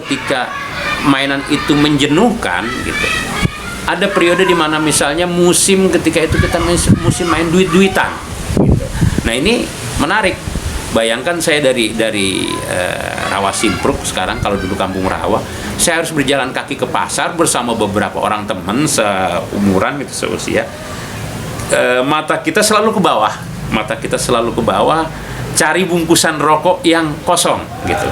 ketika mainan itu menjenuhkan gitu. Ada periode di mana misalnya musim ketika itu kita musim main duit-duitan gitu. Nah ini menarik. Bayangkan saya dari Rawa Simpruk sekarang, kalau dulu Kampung Rawa, saya harus berjalan kaki ke pasar bersama beberapa orang teman seumuran gitu, seusia. Mata kita selalu ke bawah, cari bungkusan rokok yang kosong gitu.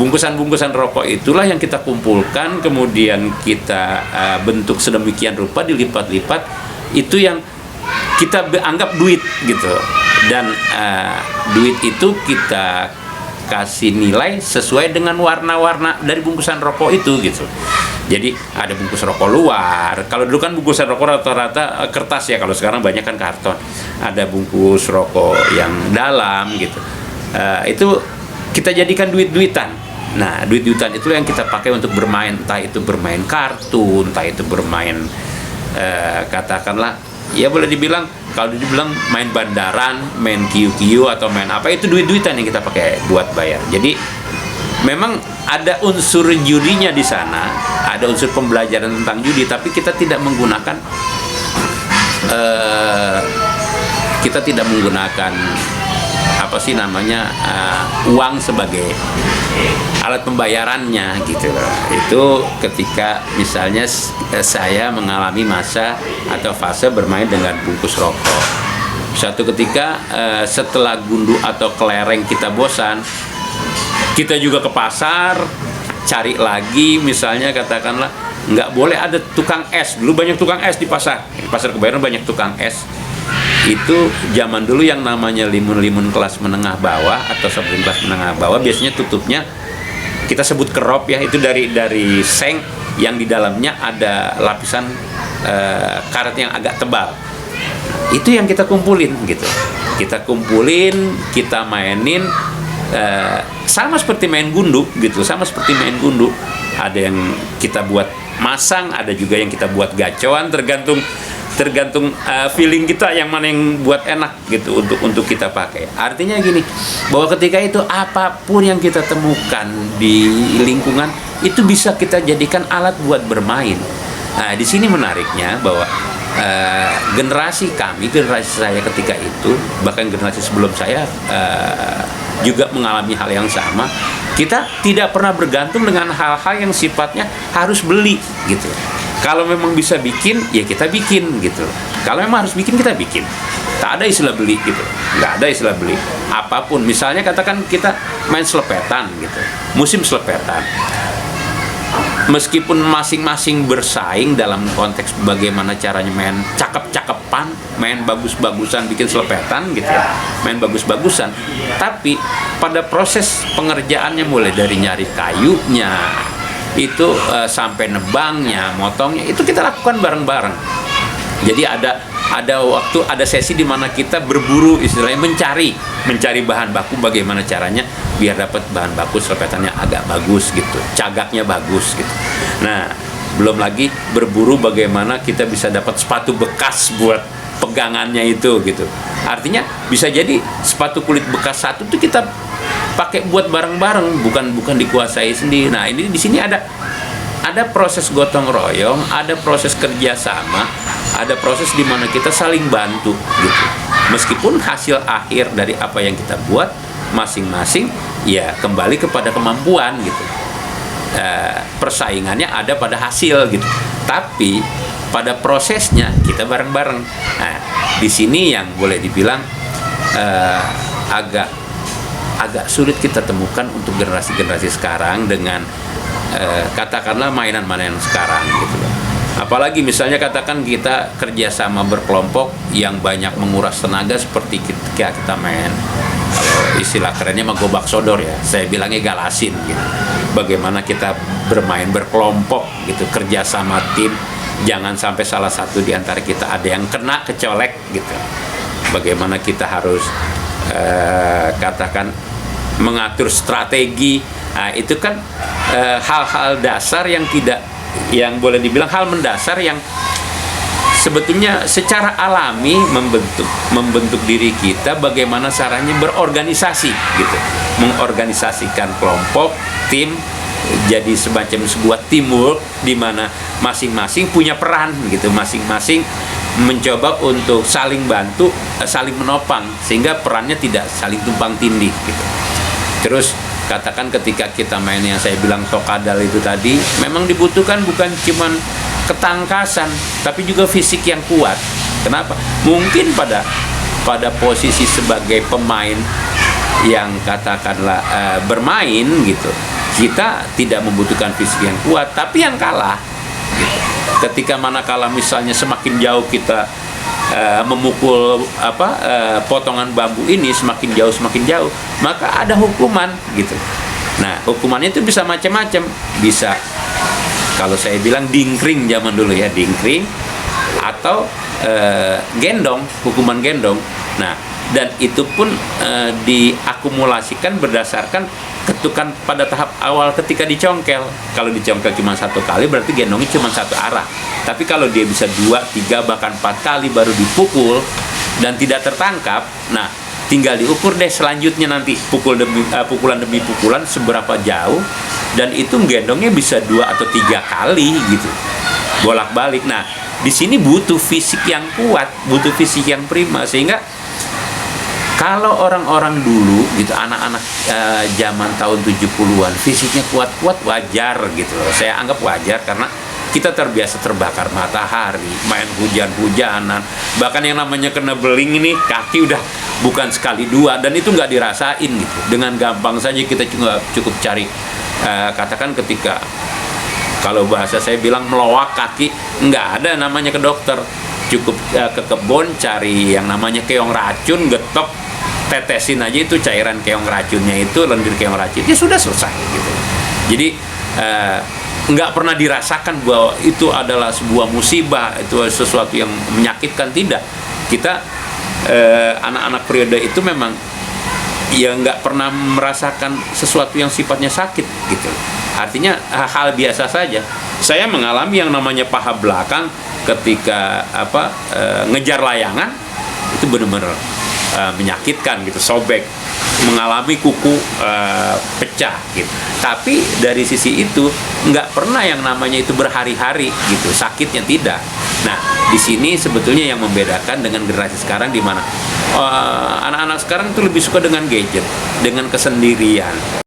Bungkusan-bungkusan rokok itulah yang kita kumpulkan, kemudian kita bentuk sedemikian rupa, dilipat-lipat, itu yang kita anggap duit gitu. Dan duit itu kita kasih nilai sesuai dengan warna-warna dari bungkusan rokok itu gitu. Jadi ada bungkus rokok luar. Kalau dulu kan bungkusan rokok rata-rata kertas ya, kalau sekarang banyak kan karton. Ada bungkus rokok yang dalam gitu. Itu kita jadikan duit-duitan. Nah, duit-duitan itu yang kita pakai untuk bermain, entah itu bermain kartu, entah itu bermain katakanlah, ya boleh dibilang, kalau dibilang main bandaran, main kiu-kiu atau main apa, itu duit-duitan yang kita pakai buat bayar. Jadi memang ada unsur judinya di sana, ada unsur pembelajaran tentang judi, tapi kita tidak menggunakan apa sih namanya, uang sebagai alat pembayarannya gitu loh. Itu ketika misalnya saya mengalami masa atau fase bermain dengan bungkus rokok. Suatu ketika setelah gundu atau kelereng kita bosan, kita juga ke pasar cari lagi, misalnya katakanlah nggak boleh ada tukang es. Dulu banyak tukang es di pasar Kebayoran, banyak tukang es. Itu zaman dulu yang namanya limun-limun kelas menengah bawah atau sebelum kelas menengah bawah, biasanya tutupnya kita sebut kerop ya, itu dari seng yang di dalamnya ada lapisan karet yang agak tebal. Itu yang kita kumpulin gitu. Kita kumpulin, kita mainin, sama seperti main gundu gitu, Ada yang kita buat masang, ada juga yang kita buat gacoan, tergantung feeling kita yang mana yang buat enak gitu untuk kita pakai. Artinya gini, bahwa ketika itu apapun yang kita temukan di lingkungan itu bisa kita jadikan alat buat bermain. Nah, di sini menariknya bahwa generasi saya ketika itu, bahkan generasi sebelum saya juga mengalami hal yang sama. Kita tidak pernah bergantung dengan hal-hal yang sifatnya harus beli gitu. Kalau memang bisa bikin, ya kita bikin gitu. Kalau memang harus bikin, kita bikin. Tak ada istilah beli gitu. Nggak ada istilah beli. Apapun, misalnya katakan kita main selepetan gitu. Musim selepetan. Meskipun masing-masing bersaing dalam konteks bagaimana caranya main cakep-cakepan, main bagus-bagusan, bikin selepetan gitu ya. Main bagus-bagusan. Tapi pada proses pengerjaannya, mulai dari nyari kayunya, itu sampai nebangnya, motongnya, itu kita lakukan bareng-bareng. Jadi ada waktu, ada sesi di mana kita berburu, istilahnya mencari bahan baku, bagaimana caranya biar dapat bahan baku selepetannya agak bagus gitu, cagaknya bagus gitu. Nah, belum lagi berburu bagaimana kita bisa dapat sepatu bekas buat pegangannya itu gitu. Artinya bisa jadi sepatu kulit bekas satu tuh kita pakai buat bareng-bareng, bukan dikuasai sendiri. Nah, ini di sini ada proses gotong royong, ada proses kerjasama, ada proses di mana kita saling bantu gitu. Meskipun hasil akhir dari apa yang kita buat masing-masing ya kembali kepada kemampuan gitu. Persaingannya ada pada hasil gitu. Tapi pada prosesnya kita bareng-bareng. Nah, di sini yang boleh dibilang agak sulit kita temukan untuk generasi sekarang dengan katakanlah mainan-mainan sekarang gitu loh. Apalagi misalnya katakan kita kerjasama berkelompok yang banyak menguras tenaga seperti ketika kita main, kalau istilah kerennya mah gobak sodor ya, saya bilangnya galasin gitu. Bagaimana kita bermain berkelompok gitu, kerjasama tim, jangan sampai salah satu di antara kita ada yang kena kecolek gitu. Bagaimana kita harus katakan mengatur strategi. Nah, itu kan hal-hal dasar yang boleh dibilang hal mendasar yang sebetulnya secara alami membentuk diri kita bagaimana caranya berorganisasi gitu, mengorganisasikan kelompok, tim jadi semacam sebuah teamwork di mana masing-masing punya peran gitu, masing-masing mencoba untuk saling bantu, saling menopang, sehingga perannya tidak saling tumpang tindih gitu. Terus katakan ketika kita main yang saya bilang tokadal itu tadi, memang dibutuhkan bukan cuman ketangkasan, tapi juga fisik yang kuat. Kenapa? Mungkin pada posisi sebagai pemain yang katakanlah bermain gitu, kita tidak membutuhkan fisik yang kuat, tapi yang kalah gitu. Ketika manakala misalnya semakin jauh kita memukul potongan bambu ini semakin jauh, maka ada hukuman gitu. Nah, hukumannya itu bisa macam-macam, bisa kalau saya bilang dingkring zaman dulu ya, dingkring, atau gendong, hukuman gendong. Nah, dan itu pun diakumulasikan berdasarkan ketukan pada tahap awal ketika dicongkel. Kalau dicongkel cuma 1 kali berarti gendongnya cuma 1 arah. Tapi kalau dia bisa 2, 3, bahkan 4 kali baru dipukul dan tidak tertangkap, nah tinggal diukur deh selanjutnya nanti pukulan demi pukulan seberapa jauh, dan itu gendongnya bisa 2 atau 3 kali gitu, bolak-balik. Nah, di sini butuh fisik yang kuat, butuh fisik yang prima, sehingga kalau orang-orang dulu gitu, anak-anak zaman tahun 70-an fisiknya kuat-kuat, wajar gitu loh. Saya anggap wajar karena kita terbiasa terbakar matahari, main hujan-hujanan, bahkan yang namanya kena beling ini kaki udah bukan sekali 2, dan itu nggak dirasain gitu. Dengan gampang saja kita cukup cari, katakan ketika kalau bahasa saya bilang meloak kaki, nggak ada namanya ke dokter, cukup ke kebun cari yang namanya keong racun, getok, tetesin aja itu cairan keong racunnya, itu lendir keong racun, ya sudah selesai gitu. Jadi nggak pernah dirasakan bahwa itu adalah sebuah musibah, itu sesuatu yang menyakitkan, tidak. Kita anak-anak periode itu memang ya nggak pernah merasakan sesuatu yang sifatnya sakit gitu. Artinya hal biasa saja. Saya mengalami yang namanya paha belakang ketika ngejar layangan, itu benar-benar menyakitkan gitu, sobek, mengalami kuku pecah gitu. Tapi dari sisi itu nggak pernah yang namanya itu berhari-hari gitu, sakitnya tidak. Nah, di sini sebetulnya yang membedakan dengan generasi sekarang, di mana anak-anak sekarang itu lebih suka dengan gadget, dengan kesendirian.